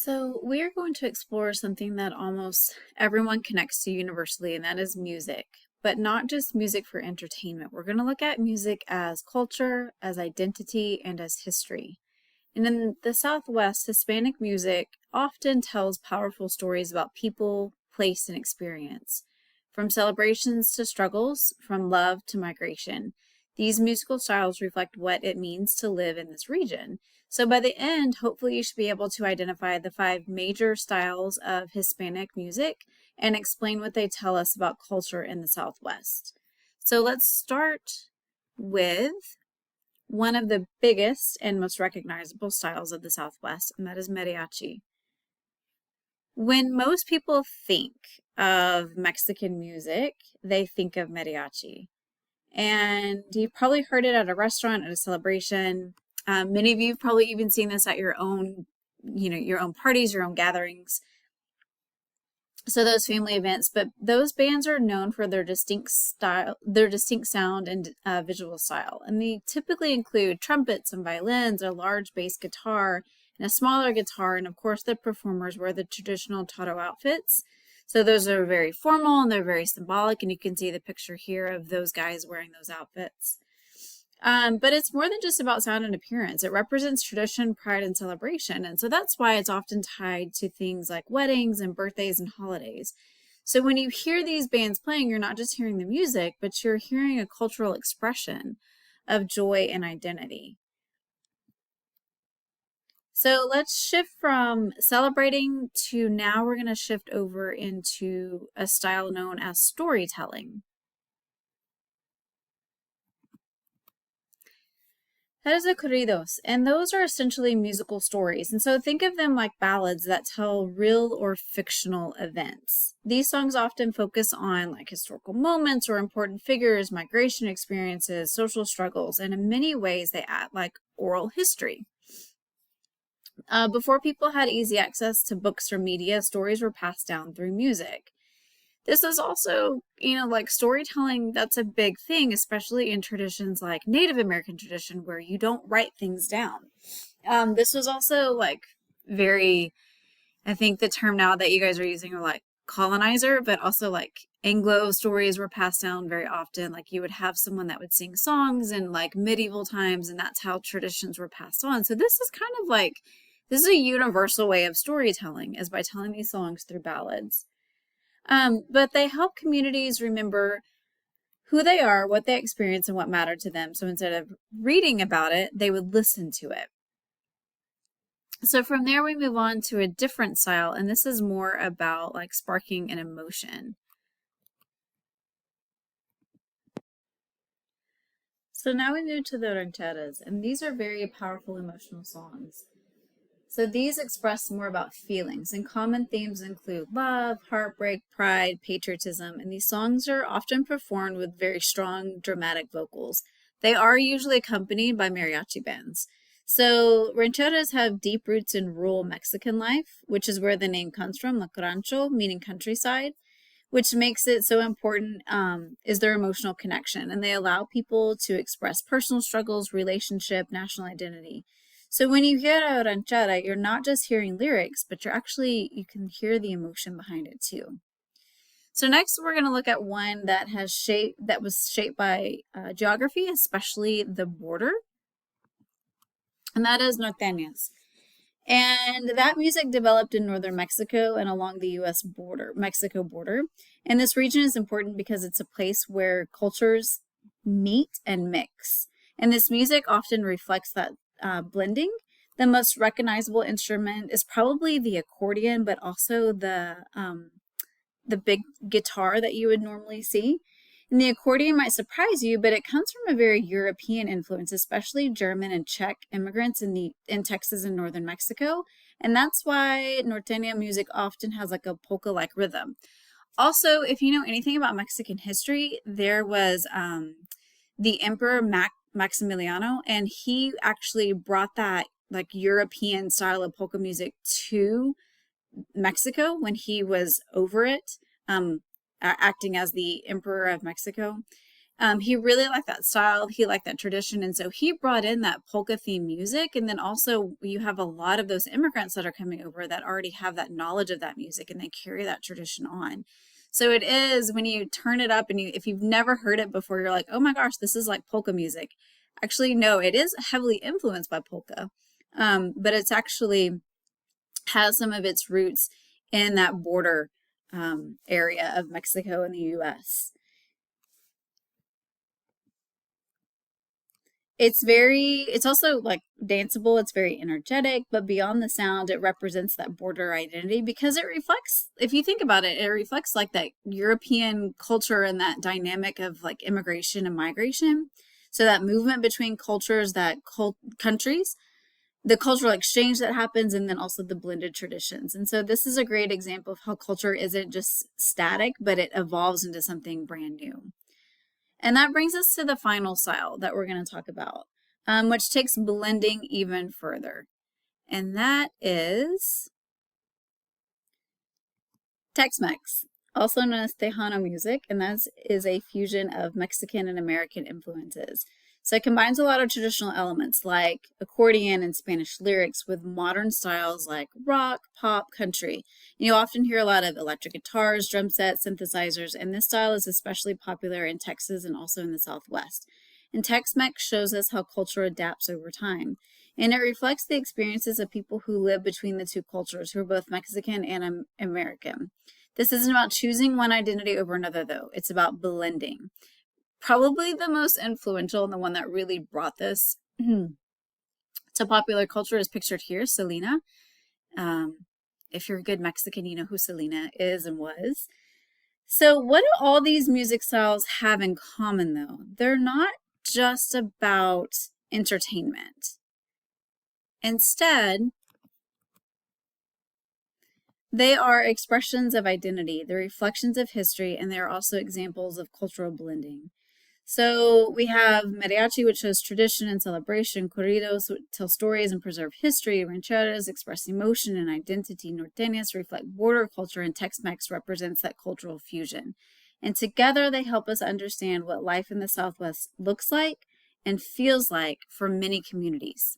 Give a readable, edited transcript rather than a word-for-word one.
So, we are going to explore something that almost everyone connects to universally, and that is music. But not just music for entertainment. We're going to look at music as culture, as identity, and as history. And in the Southwest, Hispanic music often tells powerful stories about people, place, and experience. From celebrations to struggles, from love to migration, these musical styles reflect what it means to live in this region. So by the end, hopefully you should be able to identify the five major styles of Hispanic music and explain what they tell us about culture in the Southwest. So let's start with one of the biggest and most recognizable styles of the Southwest, and that is mariachi. When most people think of Mexican music, they think of mariachi. And you've probably heard it at a restaurant, at a celebration. Many of you have probably even seen this at your own, your own parties, your own gatherings. So those family events, but those bands are known for their distinct style, their distinct sound and visual style. And they typically include trumpets and violins, a large bass guitar, and a smaller guitar. And of course, the performers wear the traditional taro outfits. So those are very formal and they're very symbolic. And you can see the picture here of those guys wearing those outfits. But it's more than just about sound and appearance. It represents tradition, pride, and celebration. And so that's why it's often tied to things like weddings and birthdays and holidays. So when you hear these bands playing, you're not just hearing the music, but you're hearing a cultural expression of joy and identity. So let's shift from celebrating to now we're going to shift over into a style known as storytelling. That is the corridos, and those are essentially musical stories. And so think of them like ballads that tell real or fictional events. These songs often focus on like historical moments or important figures, migration experiences, social struggles, and in many ways they act like oral history. Before people had easy access to books or media, stories were passed down through music. This is also, like storytelling, that's a big thing, especially in traditions like Native American tradition where you don't write things down. This was also like very, I think the term now that you guys are using are like colonizer, but also like Anglo stories were passed down very often. Like you would have someone that would sing songs in like medieval times, and that's how traditions were passed on. So this is kind of like, this is a universal way of storytelling, is by telling these songs through ballads. But they help communities remember who they are, what they experience, and what mattered to them. So instead of reading about it, they would listen to it. So from there, we move on to a different style, and this is more about like sparking an emotion. So now we move to the rancheras, and these are very powerful emotional songs. So these express more about feelings, and common themes include love, heartbreak, pride, patriotism, and these songs are often performed with very strong, dramatic vocals. They are usually accompanied by mariachi bands. So rancheras have deep roots in rural Mexican life, which is where the name comes from, like rancho, meaning countryside, which makes it so important is their emotional connection, and they allow people to express personal struggles, relationship, national identity. So when you hear a ranchera, you're not just hearing lyrics, but you can hear the emotion behind it too. So next we're going to look at one that was shaped by geography, especially the border, and that is norteñas. And that music developed in northern Mexico and along the Mexico border. And this region is important because it's a place where cultures meet and mix. And this music often reflects that blending. The most recognizable instrument is probably the accordion, but also the big guitar that you would normally see. And the accordion might surprise you, but it comes from a very European influence, especially German and Czech immigrants in Texas and northern Mexico. And that's why norteña music often has like a polka-like rhythm. Also, if you know anything about Mexican history, there was the Emperor Maximiliano, and he actually brought that like European style of polka music to Mexico when he was over it, acting as the Emperor of Mexico. He really liked that style. He liked that tradition. And so he brought in that polka theme music. And then also you have a lot of those immigrants that are coming over that already have that knowledge of that music and they carry that tradition on. So it is when you turn it up and if you've never heard it before, you're like, oh my gosh, this is like polka music. Actually, no, it is heavily influenced by polka. But it's actually has some of its roots in that border area of Mexico and the US. It's also like danceable, it's very energetic, but beyond the sound, it represents that border identity because it reflects, if you think about it, it reflects like that European culture and that dynamic of like immigration and migration. So that movement between cultures, that countries, the cultural exchange that happens, and then also the blended traditions. And so this is a great example of how culture isn't just static, but it evolves into something brand new. And that brings us to the final style that we're going to talk about, which takes blending even further. And that is Tex-Mex, also known as Tejano music, and that is a fusion of Mexican and American influences. So it combines a lot of traditional elements like accordion and Spanish lyrics with modern styles like rock, pop, country. You often hear a lot of electric guitars, drum sets, synthesizers, and this style is especially popular in Texas and also in the Southwest. And Tex-Mex shows us how culture adapts over time. And it reflects the experiences of people who live between the two cultures, who are both Mexican and American. This isn't about choosing one identity over another, though. It's about blending. Probably the most influential and the one that really brought this to popular culture is pictured here, Selena. If you're a good Mexican, you know who Selena is and was. So what do all these music styles have in common, though? They're not just about entertainment. Instead, they are expressions of identity, they're reflections of history, and they're also examples of cultural blending. So we have mariachi, which shows tradition and celebration, corridos, which tell stories and preserve history, rancheras express emotion and identity, norteñas reflect border culture, and Tex-Mex represents that cultural fusion. And together they help us understand what life in the Southwest looks like and feels like for many communities.